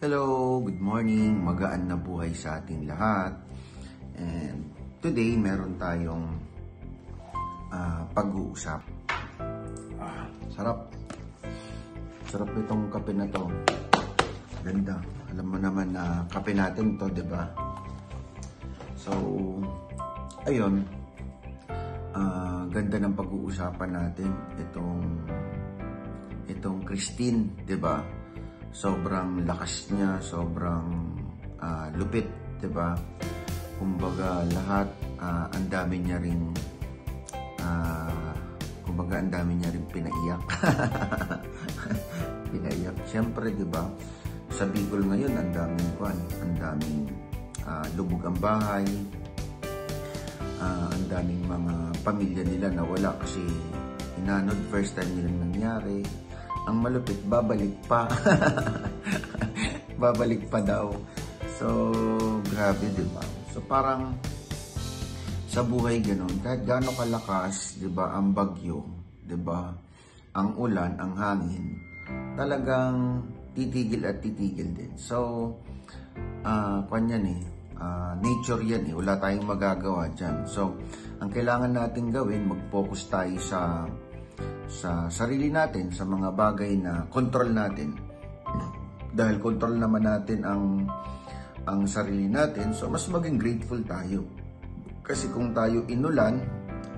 Hello, good morning, magaan na buhay sa ating lahat. And today, meron tayong pag-uusap. Sarap. Sarap itong kape na to. Ganda. Alam mo naman na kape natin to, di ba? So, ayun. Ganda ng pag-uusapan natin. Itong Christine, di ba? Sobrang lakas niya, sobrang lupit, 'di ba? Kumbaga lahat ang dami niya ring pinaiyak. Pinaiyak. Siyempre, 'di ba? Sa Bicol ngayon, ang daming lubog ang bahay. Ang daming mga pamilya nila na wala kasi inanod, first time nilang nangyari. Ang malupit, babalik pa. Babalik pa daw. So, grabe, diba? So, parang sa buhay ganun, kahit gaano kalakas, diba, ang bagyo, diba, ang ulan, ang hangin, talagang titigil at titigil din. So, nature yan eh. Wala tayong magagawa dyan. So, ang kailangan natin gawin, mag-focus tayo sa sarili natin, sa mga bagay na control natin. Dahil control naman natin ang sarili natin, so mas maging grateful tayo. Kasi kung tayo inulan,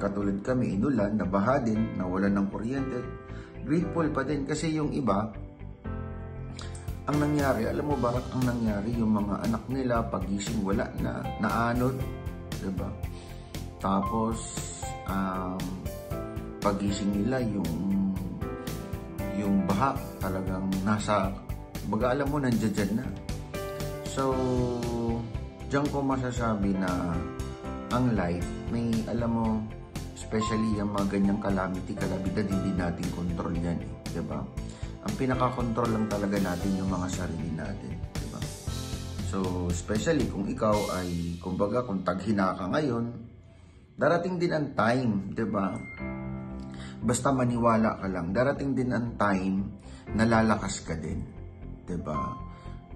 katulad kami inulan, nabaha din, nawalan ng kuryente, grateful pa din. Kasi yung iba, ang nangyari, alam mo ba, ang nangyari, yung mga anak nila, pagising, wala na, naanod, diba? Tapos, pagising nila yung baha talagang nasa baga, alam mo, nandiyan na. So, diyan ko masasabi na ang life may, alam mo, especially yung mga ganyang kalamidad, hindi natin control yan eh, diba? Ang pinaka-control lang talaga natin yung mga sarili natin, diba? So, especially kung ikaw ay, kumbaga, kung taghina ka ngayon, darating din ang time, diba? Basta maniwala ka lang, darating din ang time na lalakas ka din, 'di ba?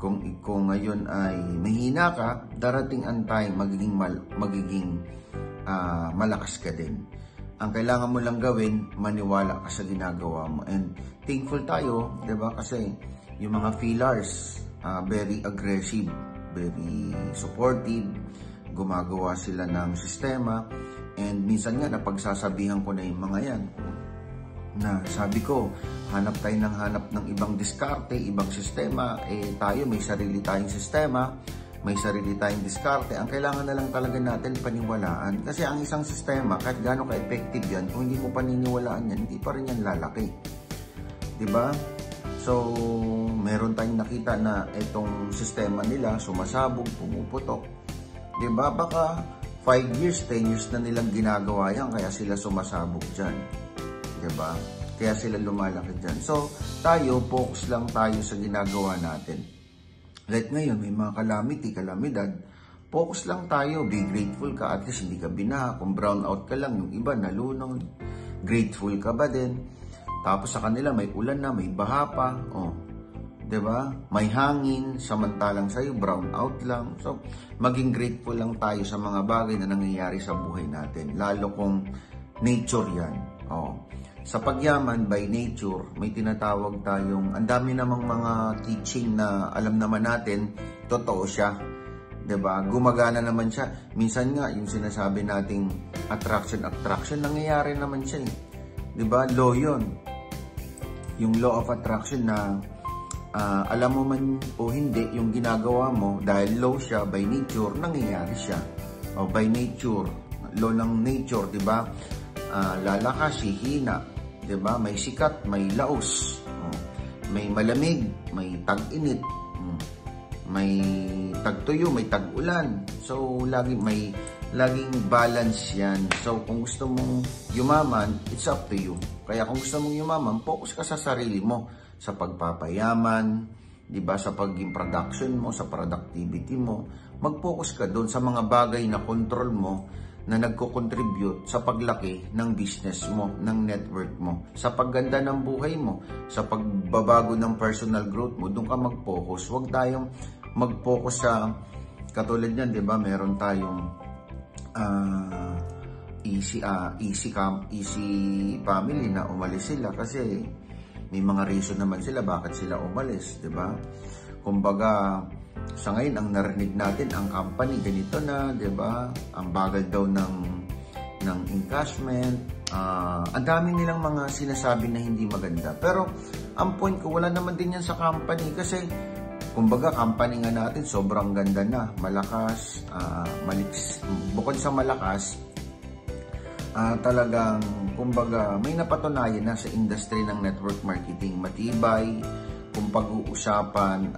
Kung ngayon ay mahina ka, darating ang time magiging malakas ka din. Ang kailangan mo lang gawin, maniwala ka sa ginagawa mo. And thankful tayo, 'di ba? Kasi yung mga pillars, very aggressive, very supportive, gumagawa sila ng sistema. And minsan nga, napagsasabihan ko na yung mga yan. Na sabi ko, hanap tayo ng ibang diskarte, ibang sistema. Eh tayo, may sarili tayong sistema, may sarili tayong diskarte. Ang kailangan na lang talaga natin paniwalaan. Kasi ang isang sistema, kahit gaano ka-effective yan, kung hindi mo paniniwalaan yan, hindi pa rin yan lalaki. Diba? So, meron tayong nakita na itong sistema nila, sumasabog, pumuputok. Diba? Baka 5 years, 10 years na nilang ginagawa yan, kaya sila sumasabog dyan. Diba? Kaya sila lumalaki dyan. So, tayo, focus lang tayo sa ginagawa natin. Like ngayon, may mga kalamidad, focus lang tayo, be grateful ka, at least hindi ka binaha. Kung brown out ka lang, yung iba nalunod, grateful ka ba din? Tapos sa kanila, may ulan na, may baha pa, diba? May hangin, samantalang sa'yo, brown out lang. So, maging grateful lang tayo sa mga bagay na nangyayari sa buhay natin. Lalo kung nature yan. Sa pagyaman, by nature, may tinatawag tayong, ang dami namang mga teaching na alam naman natin, totoo siya. Diba? Gumagana naman siya. Minsan nga, yung sinasabi nating attraction, nangyayari naman siya eh. Diba? Law yun. Yung law of attraction na alam mo man o hindi, yung ginagawa mo, dahil law siya, by nature, nangyayari siya. O by nature, law ng nature, diba? Lalakas, hihina, diba? May sikat, may laos, may malamig, may tag-init, may tag-tuyo, may tag-ulan. So, laging balance yan. So, kung gusto mong yumaman, it's up to you. Kaya kung gusto mong yumaman, focus ka sa sarili mo, sa pagpapayaman, diba, sa pagiging production mo, sa productivity mo. Mag-focus ka doon sa mga bagay na control mo na nagko-contribute sa paglaki ng business mo, ng network mo, sa pagganda ng buhay mo, sa pagbabago ng personal growth mo. Doon ka mag-focus. Huwag tayong mag-focus sa katulad niyan, 'di ba? Meron tayong easy family na umalis sila kasi may mga reason naman sila bakit sila umalis, 'di ba? Kumbaga, sa ngayon ang narinig natin ang company ganito na, 'di ba? Ang bagal daw ng encashment. Ang dami nilang mga sinasabi na hindi maganda. Pero ang point ko, wala naman din yan sa company kasi kumbaga company nga natin sobrang ganda na, malakas, bukod sa malakas, talagang kumbaga may napatunayan na sa industry ng network marketing, matibay. Kung pag-uusapan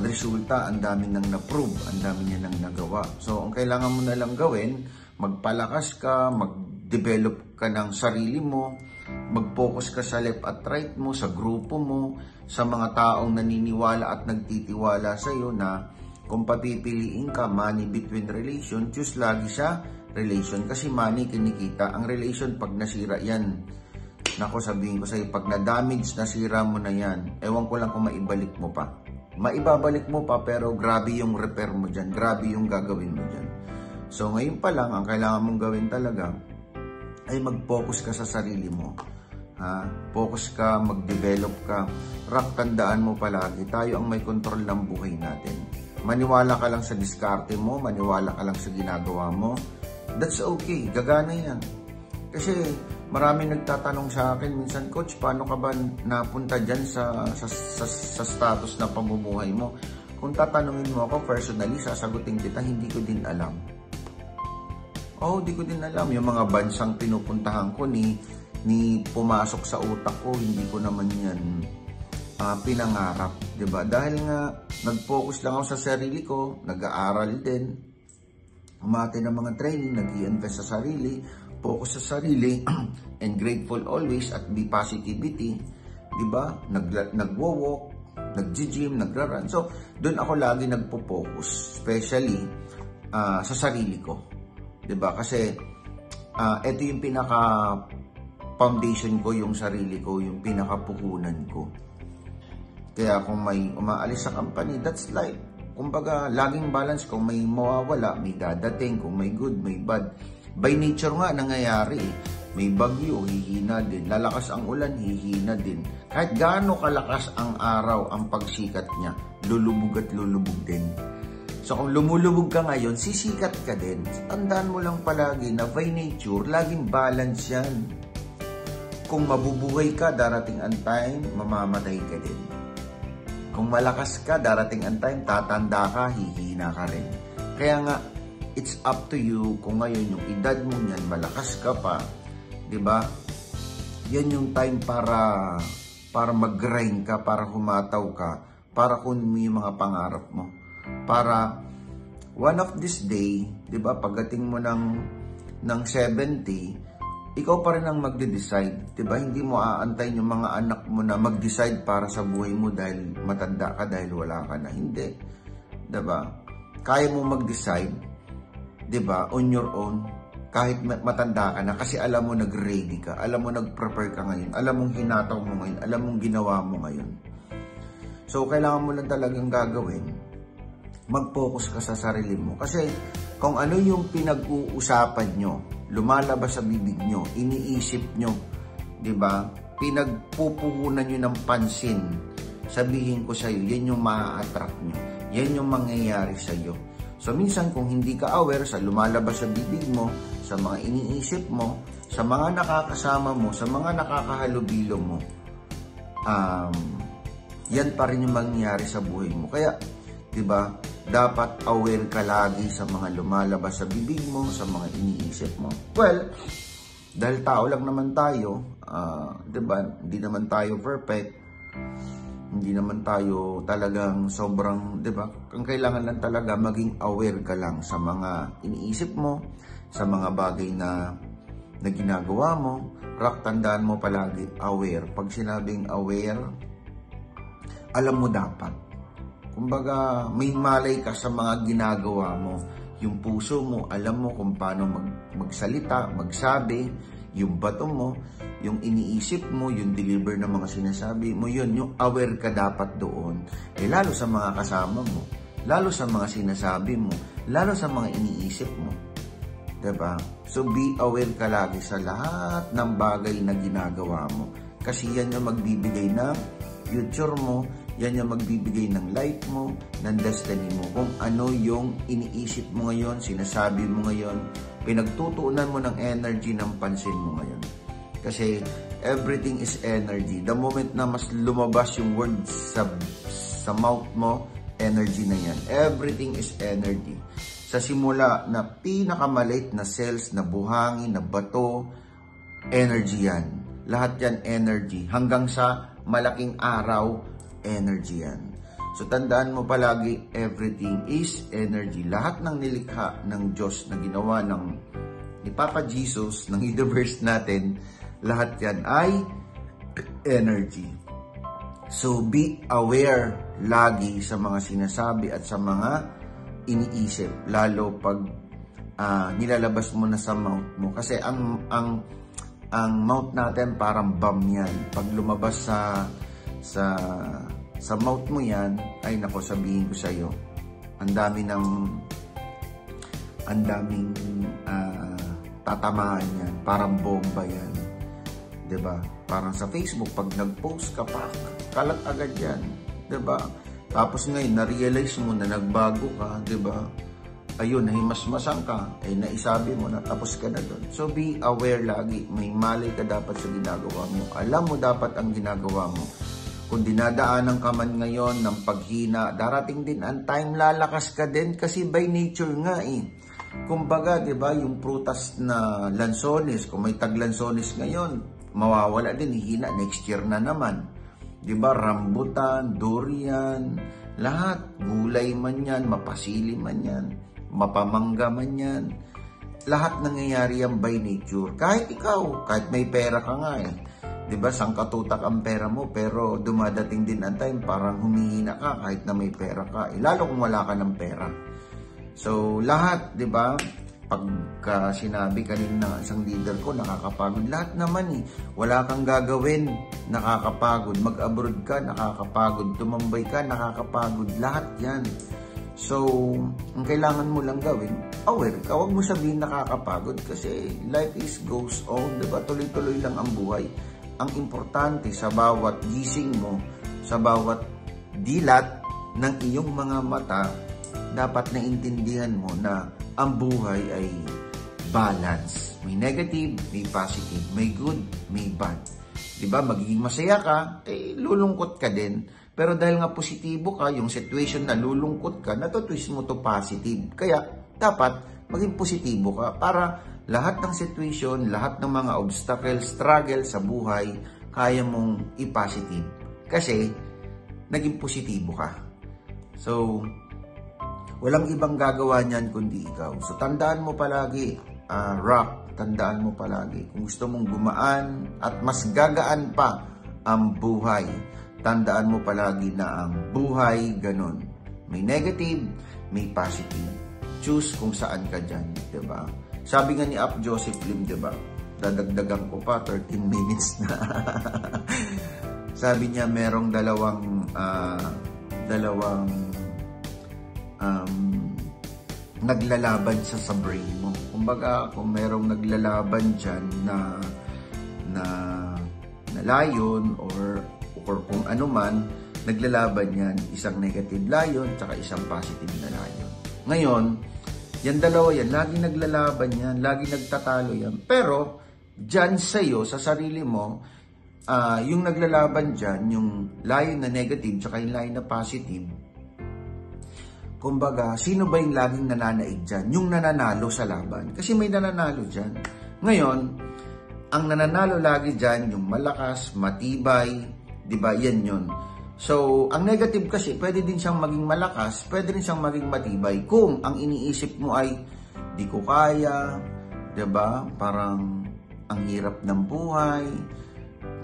resulta, ang dami nang na-prove, ang dami niya nang nagawa. So ang kailangan mo na lang gawin, magpalakas ka, mag-develop ka ng sarili mo, mag-focus ka sa left at right mo, sa grupo mo, sa mga taong naniniwala at nagtitiwala sa iyo na kung papipiliin ka, money between relation, choose lagi sa relation. Kasi money kinikita. Ang relation pag nasira yan, nako sabihin ko sa'yo, pag na-damage, nasira mo na yan, ewan ko lang kung maibalik mo pa. Maibabalik mo pa, pero grabe yung repair mo dyan, grabe yung gagawin mo dyan. So ngayon pa lang, ang kailangan mong gawin talaga ay mag-focus ka sa sarili mo. Focus ka, mag-develop ka. Tandaan mo palagi, tayo ang may control ng buhay natin. Maniwala ka lang sa diskarte mo, maniwala ka lang sa ginagawa mo, that's okay, gagana yan. Kasi marami nagtatanong sa akin minsan, Coach, paano ka ba napunta dyan sa status na pamumuhay mo? Kung tatanungin mo ako personally, sasagutin kita, hindi ko din alam. Hindi ko din alam. Yung mga bansang pinupuntahan ko, ni pumasok sa utak ko, hindi ko naman yan pinangarap, 'di ba? Dahil nga nag-focus lang ako sa sarili ko, nag-aaral din, umate ng mga training, nag-i-invest sa sarili, focus sa sarili, and grateful always at be positivity, 'di ba? Nagwo-walk, nag-gym, nagra-run. So, doon ako lagi nagpo-focus, especially sa sarili ko. 'Di ba? Kasi ito yung pinaka foundation ko, yung sarili ko, yung pinaka-puhunan ko. Kaya kung may umaalis sa company, that's life. Kumbaga, laging balance. Kung may mawawala, may dadating. Kung may good, may bad. By nature nga, nangyayari. May bagyo, hihina din. Lalakas ang ulan, hihina din. Kahit gaano kalakas ang araw, ang pagsikat niya, lulubog at lulubog din. So kung lumulubog ka ngayon, sisikat ka din. Tandaan mo lang palagi na by nature, laging balance yan. Kung mabubuhay ka, darating ang time, mamamatay ka din. Kung malakas ka, darating ang time, tatanda ka, hihina ka rin. Kaya nga, it's up to you kung ngayon yung edad mo yan, malakas ka pa, di ba? Yan yung time para mag-grind ka, para humataw ka, para kunin mo yung mga pangarap mo. Para one of this day, di ba, pagdating mo ng 70, ikaw pa rin ang magde-decide, 'di ba? Hindi mo aantayin yung mga anak mo na mag-decide para sa buhay mo dahil matanda ka, dahil wala ka na. Hindi. 'Di ba? Kaya mo mag-decide, 'di ba? On your own, kahit matanda ka na, kasi alam mo nag-ready ka, alam mo nag-prepare ka ngayon, alam mong hinataw mo ngayon, alam mong ginawa mo ngayon. So kailangan mo lang talagang gagawin, mag-focus ka sa sarili mo. Kasi kung ano yung pinag-uusapan nyo, lumalabas sa bibig nyo, iniisip nyo, di ba? Pinagpupuhunan nyo ng pansin. Sabihin ko sa iyo, yan yung ma-attract nyo. Yan yung mangyayari sa iyo. So minsan kung hindi ka aware sa lumalabas sa bibig mo, sa mga iniisip mo, sa mga nakakasama mo, sa mga nakakahalubilo mo, yan pa rin yung mangyayari sa buhay mo. Kaya, di ba? Dapat aware ka lagi sa mga lumalabas sa bibig mo, sa mga iniisip mo. Well, dahil tao lang naman tayo, diba? Hindi naman tayo perfect. Hindi naman tayo talagang sobrang, diba? Ang kailangan lang talaga, maging aware ka lang sa mga iniisip mo, sa mga bagay na ginagawa mo. Tandaan mo palagi, aware. Pag sinabing aware, alam mo dapat. Kumbaga, may malay ka sa mga ginagawa mo, Yung puso mo, alam mo kung paano magsalita, magsabi. Yung bato mo, yung iniisip mo, yung deliver ng mga sinasabi mo, yun, yung aware ka dapat doon. Lalo sa mga kasama mo, lalo sa mga sinasabi mo, lalo sa mga iniisip mo. Diba? So, be aware ka lagi sa lahat ng bagay na ginagawa mo. Kasi yan yung magbibigay ng future mo, yan yung magbibigay ng life mo, ng destiny mo. Kung ano yung iniisip mo ngayon, sinasabi mo ngayon, pinagtutuunan mo ng energy ng pansin mo ngayon. Kasi everything is energy. The moment na mas lumabas yung words sa mouth mo, energy na yan. Everything is energy. Sa simula na pinakamaliit na cells, na buhangin, na bato, energy yan. Lahat yan energy. Hanggang sa malaking araw, energy yan. So, tandaan mo palagi, everything is energy. Lahat ng nilikha ng Diyos na ginawa ni Papa Jesus, ng universe natin, lahat yan ay energy. So, be aware lagi sa mga sinasabi at sa mga iniisip. Lalo pag nilalabas mo na sa mouth mo. Kasi ang mouth natin parang bomb yan. Pag lumabas sa mouth mo yan, ay nako, sabihin ko sa iyo, ang daming tatamaan yan, parang bomba yan, 'di ba? Parang sa Facebook pag nag-post ka pa, kalat agad yan, 'di ba? Tapos ngayon na-realize mo na nagbago ka, 'di ba? Ayun, nahimasmasan ka, naisabi mo na, tapos ka na doon. So be aware lagi, may malay ka dapat sa ginagawa mo, alam mo dapat ang ginagawa mo. Kung dinadaanan ka man ngayon ng paghina, darating din ang time lalakas ka din kasi by nature nga Kumbaga, 'di ba, yung prutas na lansones, kung may taglansones ngayon, mawawala din, hihina next year na naman. 'Di ba? Rambutan, durian, lahat, gulay man 'yan, mapasili man 'yan, mapamangga man 'yan. Lahat nangyayari yan by nature. Kahit ikaw, kahit may pera ka nga 'di ba, sangkatutak ang pera mo, pero dumadating din ang time parang humihina ka kahit na may pera ka. Lalo kung wala ka ng pera. So, lahat, 'di ba? Pagka sinabi kanina ng isang leader ko, nakakapagod. Lahat naman Wala kang gagawin, nakakapagod. Mag-abroad ka, nakakapagod. Tumambay ka, nakakapagod. Lahat 'yan. So, ang kailangan mo lang gawin, aware ka. Huwag mo sabihin nakakapagod kasi life goes on, 'di ba? Tuloy-tuloy lang ang buhay. Ang importante sa bawat gising mo, sa bawat dilat ng iyong mga mata, dapat naintindihan mo na ang buhay ay balance. May negative, may positive, may good, may bad. Diba? Magiging masaya ka, lulungkot ka din. Pero dahil nga positibo ka, yung situation na lulungkot ka, natutwist mo to positive. Kaya, dapat maging positibo ka para lahat ng situation, lahat ng mga obstacle, struggle sa buhay, kaya mong i-positive. Kasi, naging positibo ka. So, walang ibang gagawa niyan kundi ikaw. So, tandaan mo palagi, Rock, tandaan mo palagi, kung gusto mong gumaan at mas gagaan pa ang buhay, tandaan mo palagi na ang buhay ganun. May negative, may positive. Choose kung saan ka dyan, diba? Sabi nga ni Ap Joseph Lim, diba? Dadagdagan ko pa, 13 minutes na. Sabi niya, merong dalawang naglalaban sa brain mo. Kumbaga, kung merong naglalaban dyan na lion or kung ano man, naglalaban yan, isang negative lion tsaka isang positive na lion. Ngayon, yan dalawa yan, lagi naglalaban yan, lagi nagtatalo yan. Pero, dyan sa'yo, sa sarili mo, yung naglalaban dyan, yung lion na negative tsaka yung lion na positive, kumbaga, sino ba yung laging nananaig dyan? Yung nananalo sa laban. Kasi may nananalo dyan. Ngayon, ang nananalo lagi dyan, yung malakas, matibay, di ba? Yan yun. So, ang negative kasi, pwede din siyang maging malakas, pwede rin siyang maging matibay. Kung ang iniisip mo ay, di ko kaya, di ba? Parang, ang hirap ng buhay,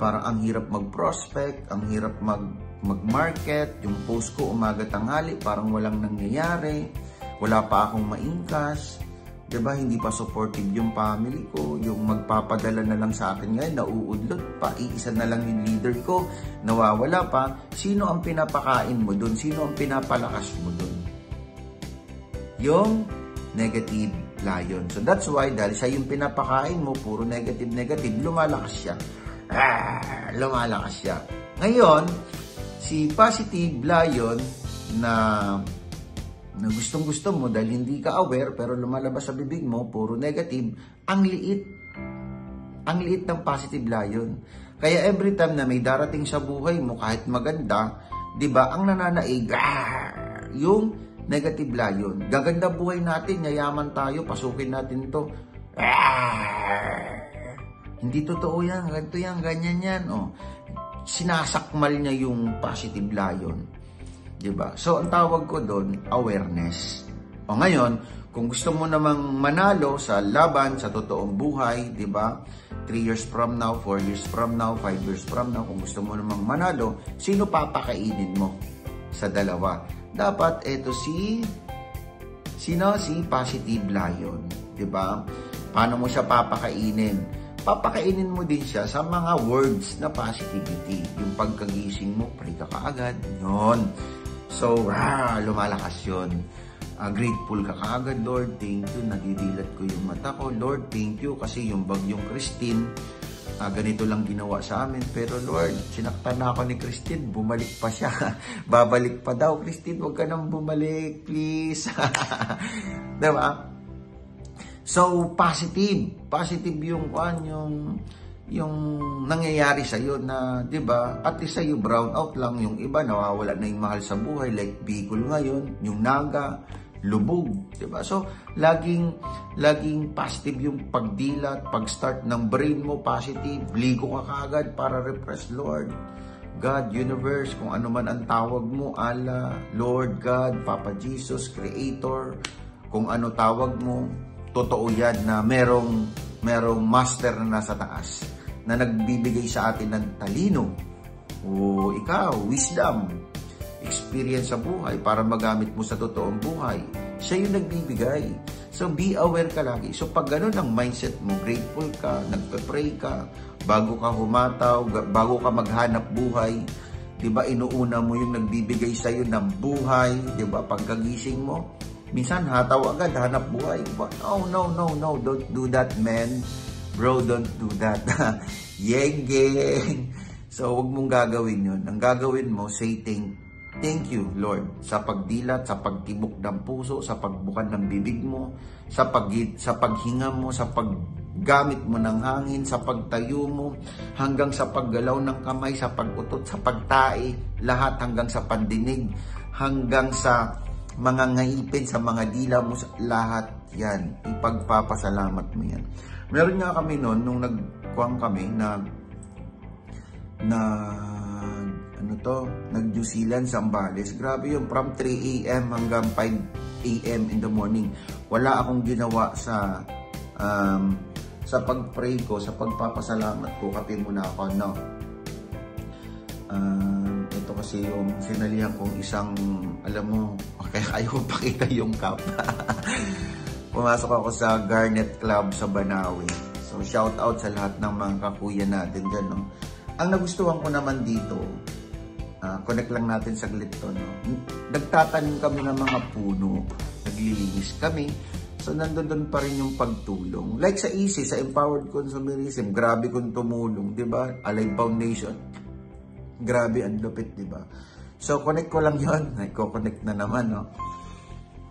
parang ang hirap mag-prospect, ang hirap mag-market, yung post ko umaga tanghali, parang walang nangyayari, wala pa akong maingkas, diba, hindi pa supportive yung family ko, yung magpapadala na lang sa akin ngayon, nauudlot pa, iisa na lang yung leader ko, nawawala pa. Sino ang pinapakain mo dun? Sino ang pinapalakas mo dun? Yung negative lion. So that's why, dahil siya yung pinapakain mo, puro negative, lumalakas siya. Lumalakas siya. Ngayon, si positive lion na gustong-gusto mo dahil hindi ka aware pero lumalabas sa bibig mo, puro negative, ang liit. Ang liit ng positive lion. Kaya every time na may darating sa buhay mo, kahit maganda, di ba, ang nananaig, yung negative lion. Gaganda buhay natin, yayaman tayo, pasukin natin to. Hindi totoo yan, ganito yan, ganyan yan. Oh. Sinasakmal niya yung positive lion. Diba? So, ang tawag ko doon, awareness. O ngayon, kung gusto mo namang manalo sa laban, sa totoong buhay, diba? 3 years from now, 4 years from now, 5 years from now, kung gusto mo namang manalo, sino papakainin mo sa dalawa? Dapat, eto si positive lion. Diba? Paano mo siya papakainin? Papakainin mo din siya sa mga words na positivity. Yung pagkagising mo, pray ka kaagad. Yun. So, lumalakas yun. Grateful ka kaagad, Lord, thank you. Nadidilat ko yung mata ko. Lord, thank you. Kasi yung bagyong Christine, ganito lang ginawa sa amin. Pero Lord, sinaktan na ako ni Christine. Bumalik pa siya. Babalik pa daw. Christine, huwag ka nang bumalik, please. Diba? So, positive. Positive yung nangyayari sa iyo na, 'di ba? At least sa'yo brown out lang, yung iba nawawala na yung mahal sa buhay, like Bicol ngayon, yung Naga, lubog, 'di ba? So, laging positive yung pagdilat, pag-start ng brain mo positive, ligo ka kaagad para refresh, Lord. God, universe, kung ano man ang tawag mo, Allah, Lord God, Papa Jesus, Creator, kung ano tawag mo, totoo yan na merong master na nasa taas na nagbibigay sa atin ng talino o ikaw, wisdom, experience sa buhay para magamit mo sa totoong buhay. Siya yung nagbibigay. So, be aware ka lagi. So, pag ganun ang mindset mo, grateful ka, nagpe-pray ka, bago ka humataw, bago ka maghanap buhay, diba, inuuna mo yung nagbibigay sa'yo ng buhay, diba, pagkagising mo, minsan hataw agad, hanap buhay. But no, don't do that, man. Bro, don't do that. Yeng. So, huwag mong gagawin yun. Ang gagawin mo, say thank you, Lord, sa pagdilat, sa pagtibok ng puso, sa pagbukan ng bibig mo, sa paghinga mo, sa paggamit mo ng hangin, sa pagtayo mo, hanggang sa paggalaw ng kamay, sa pag-utot, sa pagtae, lahat hanggang sa pandinig, hanggang sa mga ngaipin, sa mga dila mo, lahat yan. Ipagpapasalamat mo yan. Meron nga kami noon, nung nagkuhang kami nag-New Zealand, Zambales. Grabe yung from 3 a.m. hanggang 5 a.m. in the morning. Wala akong ginawa sa pag-pray ko, sa pagpapasalamat ko. Kape muna ako, no? Ito kasi yung sinalihan kong isang, alam mo, kaya ayaw pakita yung cup. Pumasok ako sa Garnet Club sa Banawi. So, shout out sa lahat ng mga kakuya natin dyan, no? Ang nagustuhan ko naman dito, connect lang natin saglit to, no? Nagtatanim kami ng mga puno, naglilinis kami. So, nandun pa rin yung pagtulong. Like sa EASY, sa Empowered Consumerism, grabe kong tumulong, di ba? Alive Foundation, grabe, ang lupit, di ba? So, connect ko lang yun. Nagko-connect na naman, no?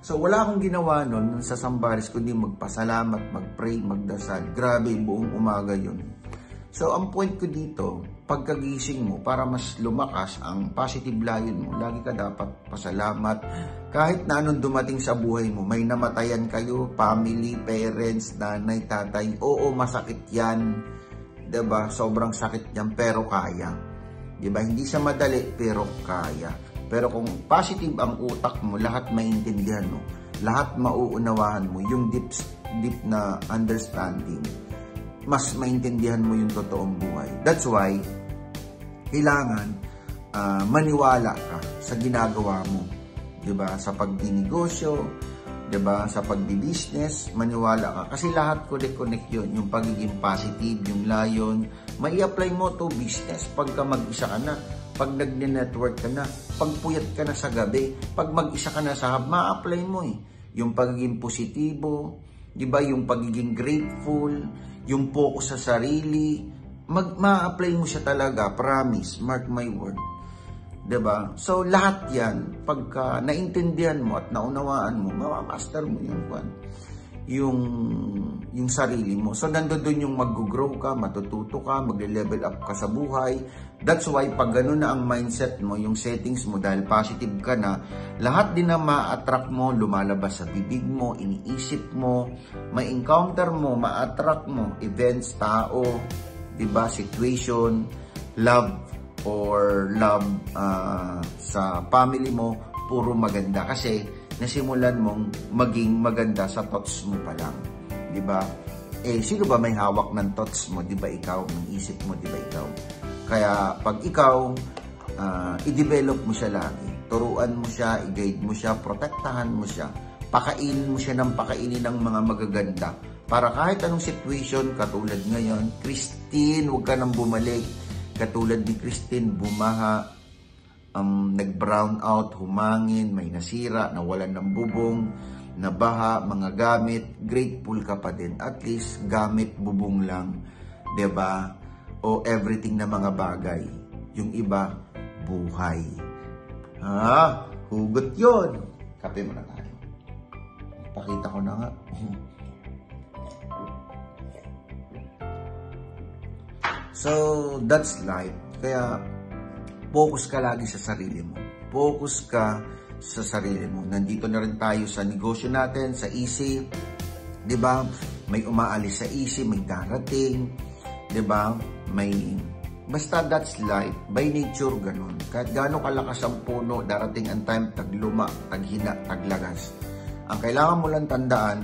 So, wala akong ginawa nun sa Zambales, kundi magpasalamat, mag-pray, magdasal. Grabe, buong umaga yun. So, ang point ko dito, pagkagising mo, para mas lumakas ang positive lion mo, lagi ka dapat pasalamat. Kahit na anong dumating sa buhay mo, may namatayan kayo, family, parents, nanay, tatay, oo, masakit yan. Diba? Sobrang sakit yan, pero kaya. Diba? Hindi siya madali, pero kaya. Pero kung positive ang utak mo, lahat maintindihan mo, lahat mauunawahan mo, yung deep na understanding, mas maintindihan mo yung totoong buhay. That's why, kailangan maniwala ka sa ginagawa mo. Diba? Sa pagdinegosyo, 'Diba? Sa pagbi-business, maniwala ka. Kasi lahat connect yun. Yung pagiging positive, yung layon, may apply mo to business pagka mag-isa ka na. Pag nag-network ka na, pag puyat ka na sa gabi, pag mag-isa ka na sa hub, ma-apply mo eh. Yung pagiging positibo, 'di ba? Yung pagiging grateful, yung focus sa sarili, ma-apply mo siya talaga, promise, mark my word. 'Di ba? So lahat 'yan pagka naintindihan mo at naunawaan mo, ma-master mo yung sarili mo. So nandoon yung mag-grow ka, matututo ka, magle-level up ka sa buhay. That's why pag gano'n na ang mindset mo, yung settings mo, dahil positive ka na, lahat din na ma-attract mo, lumalabas sa bibig mo, iniisip mo, may encounter mo, ma-attract mo, events, tao, 'di ba, situation, love sa family mo, puro maganda kasi nasimulan mong maging maganda sa thoughts mo pa lang, 'di ba? Sino ba may hawak ng thoughts mo? 'Di ba ikaw, ng isip mo, 'di ba ikaw? Kaya pag ikaw i-develop mo siya lagi, turuan mo siya, i-guide mo siya, protektahan mo siya, pakainin mo siya ng pakainin ng mga magaganda para kahit anong situation, katulad ngayon, Christine, huwag ka nang bumalik. Katulad ni Christine, bumaha, nag-brown out, humangin, may nasira, nawalan ng bubong, nabaha, mga gamit, grateful ka pa din. At least, gamit, bubong lang, 'di ba? O everything na mga bagay. Yung iba, buhay. Hugot yun. Kape mo na tayo. Pakita ko na nga. So, that's life. Kaya, focus ka lagi sa sarili mo. Focus ka sa sarili mo. Nandito na rin tayo sa negosyo natin, sa easy. 'Di ba? May umaalis sa easy, may darating. 'Di ba? Basta that's life. By nature, ganun. Kahit gaano kalakas ang puno, darating ang time, tagluma, taghina, taglagas. Ang kailangan mo lang tandaan,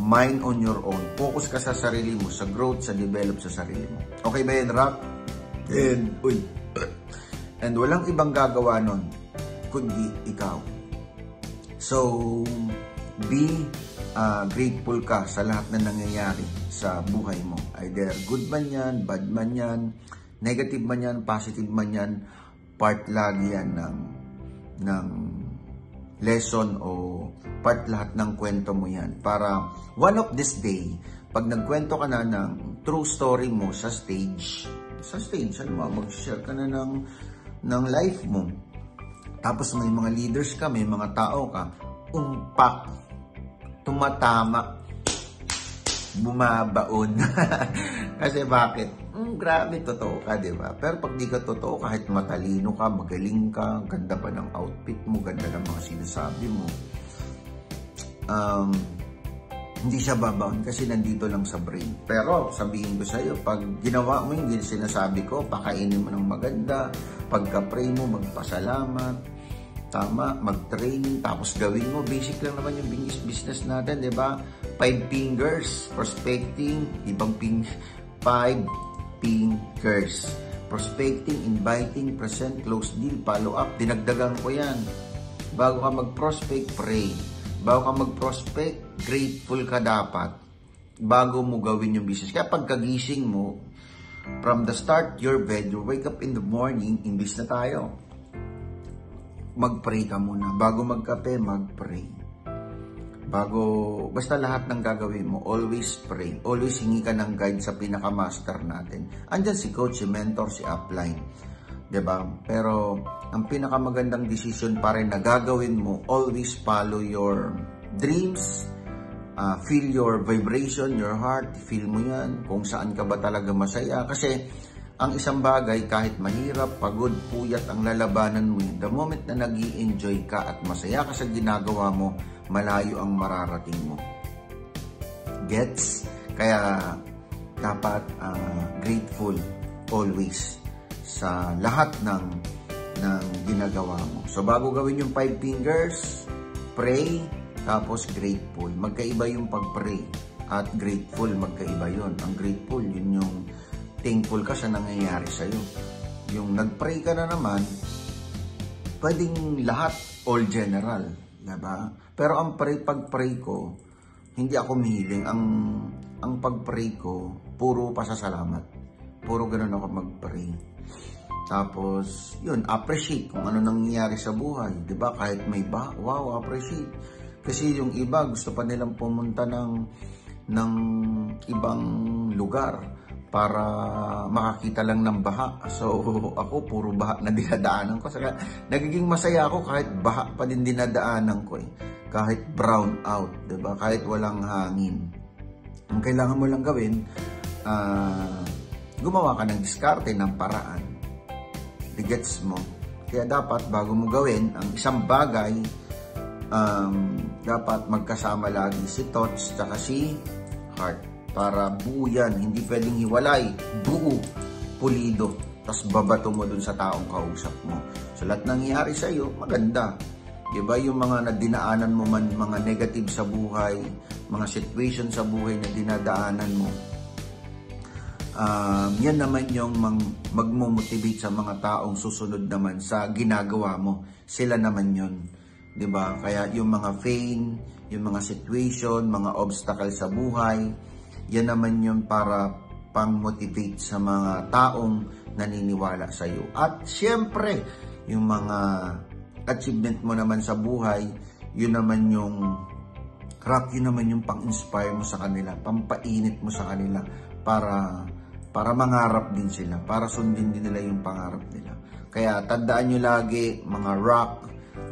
mind on your own. Focus ka sa sarili mo, sa growth, sa develop sa sarili mo. Okay ba yan, Rock? And walang ibang gagawa nun, kundi ikaw. So, be grateful ka sa lahat na nangyayari sa buhay mo. Either good man yan, bad man yan, negative man yan, positive man yan, part lagi yan ng lesson o part lahat ng kwento mo yan. Para one of this day, pag nagkwento ka na ng true story mo sa stage, mag-share ka na ng life mo. Tapos may mga leaders ka, may mga tao ka, tumatama, bumabaon. Kasi bakit? Grabe, totoo ka, di ba? Pero pag di ka totoo, kahit matalino ka, magaling ka, ganda pa ng outfit mo, ganda ng mga sinasabi mo, hindi siya babaon kasi nandito lang sa brain. Pero sabihin ko sa iyo, pag ginawa mo yung sinasabi ko, pakainin mo ng maganda, pagka-pray mo, magpasalamat, tama, mag-training, tapos gawin mo. Basic lang naman yung business natin, di ba? 5 fingers, prospecting, 5 fingers. Prospecting, inviting, present, close deal, follow up. Dinagdagan ko yan. Bago ka mag-prospect, pray. Bago ka mag-prospect, grateful ka dapat. Bago mo gawin yung business. Kaya pagkagising mo, from the start your bed, you wake up in the morning, imbis na tayo, mag-pray ka muna. Bago magkape, mag-pray. Basta lahat ng gagawin mo, always pray. Always hingi ka ng guide sa pinaka-master natin. Andyan si coach, si mentor, si upline. 'Di ba? Pero ang pinakamagandang decision pa rin na gagawin mo, always follow your dreams, feel your vibration, your heart, feel mo yan, kung saan ka ba talaga masaya. Kasi ang isang bagay, kahit mahirap, pagod, puyat ang lalabanan mo, the moment na nag-i-enjoy ka at masaya ka sa ginagawa mo, malayo ang mararating mo. Gets? Kaya dapat grateful always sa lahat ng ginagawa mo. So bago gawin yung 5 fingers, pray, tapos grateful. Magkaiba yung pag-pray at grateful, magkaiba yun. Ang grateful, yun yung thankful ka sa nangyayari sa'yo. Yung nag-pray ka na naman, pwedeng lahat, all general. Diba? Pero pag-pray ko, hindi ako mihiling. Ang pag-pray ko, puro pasasalamat. Puro ganun ako mag-pray. Tapos, yun, appreciate kung ano nangyayari sa buhay. Diba? Kahit may wow, appreciate. Kasi yung iba, gusto pa nilang pumunta ng ibang lugar para makakita lang ng baha. So, ako, puro baha na dinadaanan ko. Saka, nagiging masaya ako kahit baha pa din dinadaanan ko. Kahit brown out, diba? Kahit walang hangin. Ang kailangan mo lang gawin, gumawa ka ng diskarte, ng paraan. Gets mo. Kaya dapat, bago mo gawin ang isang bagay, dapat magkasama lagi si thoughts at si heart. Para buo yan, hindi pwedeng hiwalay, buo, pulido, tapos babato mo dun sa taong kausap mo. So lahat nangyayari sa iyo, maganda. Diba yung mga nadinaanan mo man, mga negative sa buhay, mga situation sa buhay na dinadaanan mo, yan naman yung magmo-motivate sa mga taong susunod naman sa ginagawa mo. Sila naman yun. Diba? Kaya yung mga pain, yung mga situation, mga obstacle sa buhay, yan naman yun para pang-motivate sa mga taong naniniwala sa iyo. At syempre, yung mga achievement mo naman sa buhay, yun naman yung yun naman yung pang-inspire mo sa kanila, pampainit mo sa kanila para mangarap din sila, para sundin din nila yung pangarap nila. Kaya tandaan nyo lagi, mga rock,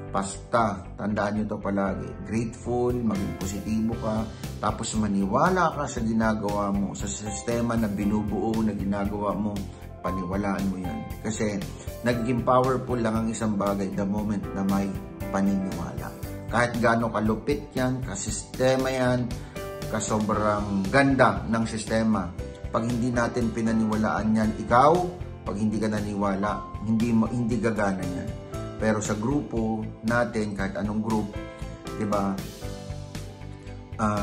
basta, tandaan nyo to palagi, grateful, maging positibo ka, tapos maniwala ka sa ginagawa mo, sa sistema na binubuo na ginagawa mo, paniwalaan mo yan. Kasi naging powerful lang ang isang bagay the moment na may paniniwala. Kahit gaano kalupit yan, kasistema yan, kasobrang ganda ng sistema, pag hindi natin pinaniwalaan yan, ikaw, pag hindi ka naniwala, hindi gagana yan. Pero sa grupo natin, kahit anong group, diba,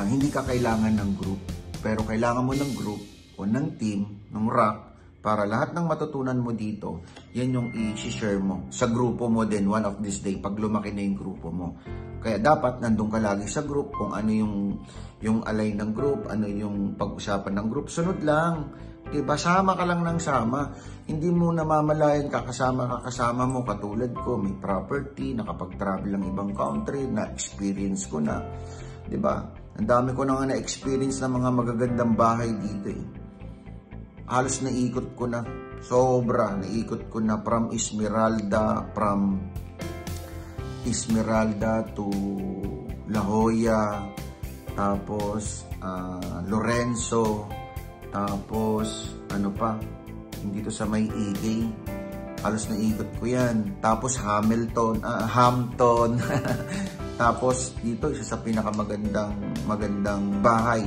hindi ka kailangan ng group. Pero kailangan mo ng group o ng team, ng rock, para lahat ng matutunan mo dito, yan yung i-share mo sa grupo mo din one of this day, pag lumaki na yung grupo mo. Kaya dapat nandun ka lagi sa group, kung ano yung alay ng group, ano yung pag-usapan ng group, sunod lang. Diba? Sama ka lang ng sama. Hindi mo namamalayan kakasama mo. Katulad ko, may property, nakapag-travel ng ibang country, na-experience ko na. Diba? Ang dami ko na nga na-experience ng mga magagandang bahay dito eh. Halos naikot ko na. Sobra, naikot ko na from Esmeralda to La Jolla, tapos Lorenzo, tapos ano pa, dito sa may EK, halos naikot ko yan. Tapos Hampton, tapos dito isa sa pinakamagandang bahay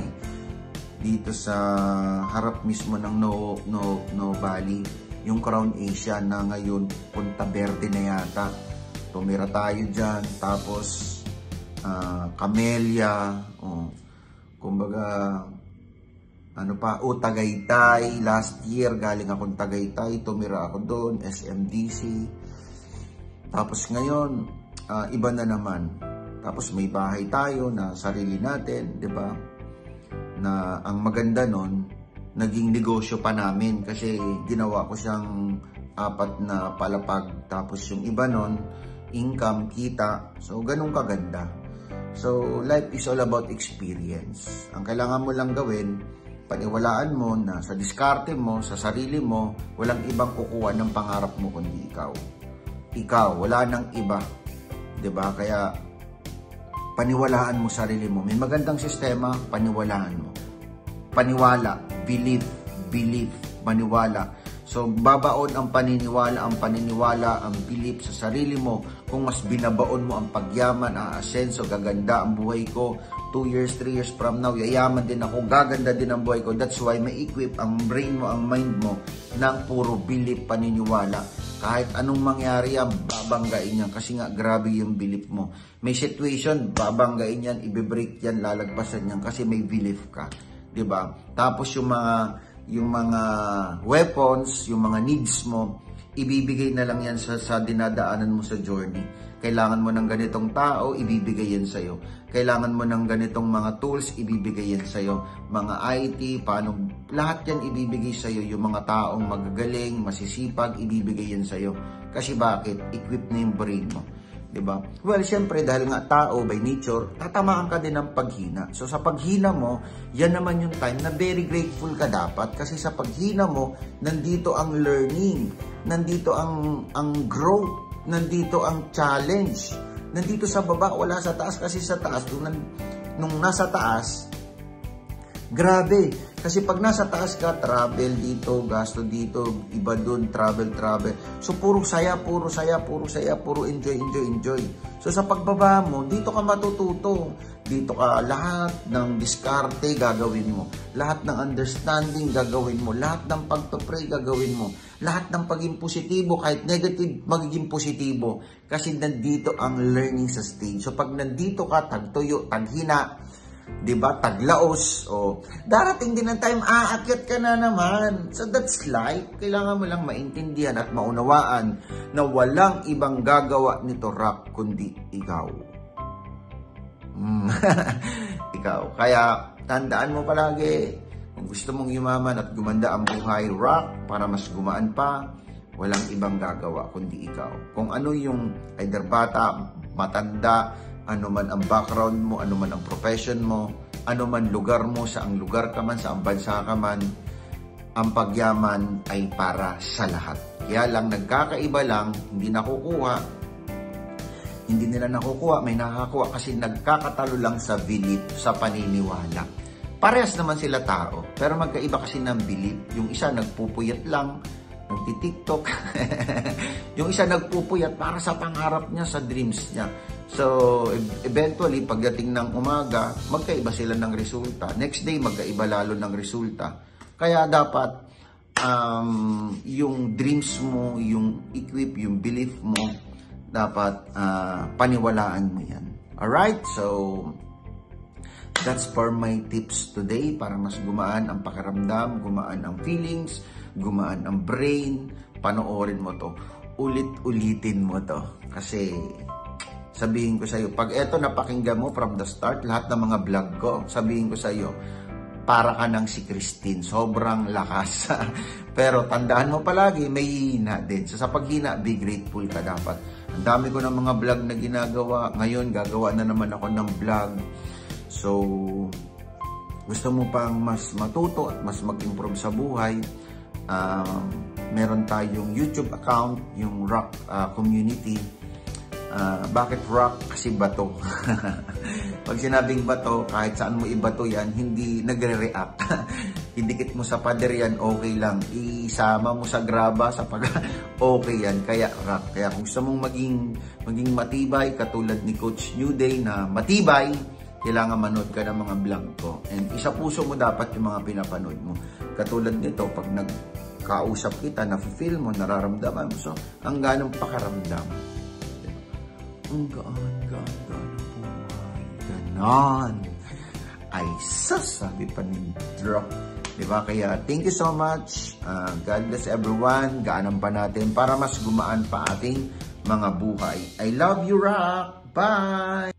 dito sa harap mismo ng No Valley, yung Crown Asia na ngayon Punta Verde na yata. Tumira tayo dyan. Tapos Camellia, kumbaga ano pa, Tagaytay. Last year galing akong Tagaytay, tumira ako doon, SMDC. Tapos ngayon iba na naman. Tapos may bahay tayo na sarili natin, 'di ba? Na ang maganda nun, naging negosyo pa namin kasi ginawa ko siyang 4 na palapag. Tapos yung iba nun, income, kita. So, ganun kaganda. So, life is all about experience. Ang kailangan mo lang gawin, paniwalaan mo na sa diskarte mo, sa sarili mo, walang ibang kukuha ng pangarap mo kundi ikaw. Ikaw, wala nang iba. 'Di ba? Kaya, paniwalaan mo sarili mo. May magandang sistema, paniwalaan mo. Paniwala, believe, maniwala. So, babaon ang paniniwala, ang belief sa sarili mo. Kung mas binabaon mo ang pagyaman, aasenso, gaganda ang buhay ko. 2 years, 3 years from now, yayaman din ako, gaganda din ang buhay ko. That's why may equip ang brain mo, ang mind mo, ng puro belief, paniniwala. Kahit anong mangyari yan, babanggain yan. Kasi nga, grabe yung belief mo. May situation, babanggain yan, ibibreak yan, lalagpasan yan. Kasi may belief ka. Diba? Tapos yung mga weapons, yung mga needs mo, ibibigay na lang yan sa dinadaanan mo sa journey. Kailangan mo ng ganitong tao, ibibigay yan sa'yo. Kailangan mo ng ganitong mga tools, ibibigay yan sa'yo. Mga IT, lahat yan ibibigay sa'yo. Yung mga taong magagaling, masisipag, ibibigay yan sa'yo. Kasi bakit? Equip na yung brain mo. Diba? Well, syempre, dahil nga tao by nature, tatamaan ka din ng paghina. So, sa paghina mo, yan naman yung time na very grateful ka dapat. Kasi sa paghina mo, nandito ang learning, nandito ang growth, nandito ang challenge. Nandito sa baba, wala sa taas. Kasi sa taas, nung nasa taas, grabe. Kasi pag nasa taas ka, travel dito, gasto dito, iba dun, travel. So, puro saya, puro enjoy. So, sa pagbaba mo, dito ka matututo. Dito ka, lahat ng diskarte gagawin mo. Lahat ng understanding gagawin mo. Lahat ng pagpapray gagawin mo. Lahat ng paging positibo, kahit negative, magiging positibo. Kasi nandito ang learning sa stage. So, pag nandito ka, tagtuyo, taghina, diba, taglaos, darating din ang time, aakyat ka na naman. So that's life. Kailangan mo lang maintindihan at maunawaan na walang ibang gagawa nito, Rock, kundi ikaw. Ikaw. Kaya tandaan mo palagi, kung gusto mong yumaman at gumanda ang buhay, Rock, para mas gumaan pa, walang ibang gagawa kundi ikaw. Kung ano yung either bata, matanda, ano man ang background mo, ano man ang profession mo, ano man lugar mo, saang lugar ka man, saang bansa ka man, ang pagyaman ay para sa lahat. Kaya lang, nagkakaiba lang, hindi nila nakukuha, may nakakuha kasi nagkakatalo lang sa belief, sa paniniwala. Parehas naman sila tao, pero magkaiba kasi ng belief. Yung isa nagpupuyat lang, nagti-TikTok. Yung isa nagpupuyat para sa pangarap niya, sa dreams niya. So, eventually, pagdating ng umaga, magkaiba sila ng resulta. Next day, magkaiba lalo ng resulta. Kaya dapat, yung dreams mo, yung equip, yung belief mo, dapat paniwalaan mo yan. Alright? So, that's for my tips today para mas gumaan ang pakiramdam, gumaan ang feelings, gumaan ang brain. Panoorin mo to. Ulit-ulitin mo to. Kasi, sabihin ko sa iyo, pag eto napakinggan mo from the start, lahat ng mga vlog ko, sabihin ko sa iyo, para ka ng si Christine, sobrang lakas. Pero tandaan mo palagi, may hina din. So sa paghina, be grateful ka dapat. Ang dami ko ng mga vlog na ginagawa. Ngayon, gagawa na naman ako ng vlog. So, gusto mo pang mas matuto at mas mag-improve sa buhay, meron tayong YouTube account, yung Rock Community. Bakit Rock? Kasi bato. Pag sinabing bato, kahit saan mo ibato yan, hindi nagre-react. Idikit mo sa pader yan, okay lang. Isama mo sa graba, sa okay yan. Kaya Rock. Kaya kung gusto mong maging matibay, katulad ni Coach New Day na matibay, kailangan manood ka ng mga vlog ko. And isa puso mo dapat yung mga pinapanood mo. Katulad nito, pag nagkausap kita, na-feel mo, nararamdaman mo. So, ang ganong pakaramdam. Ang gaan ang buhay. Ganon. Ay, sasabi pa ni Drop. Diba? Kaya, thank you so much. God bless everyone. Gaanan pa natin para mas gumaan pa ating mga buhay. I love you, Rock. Bye!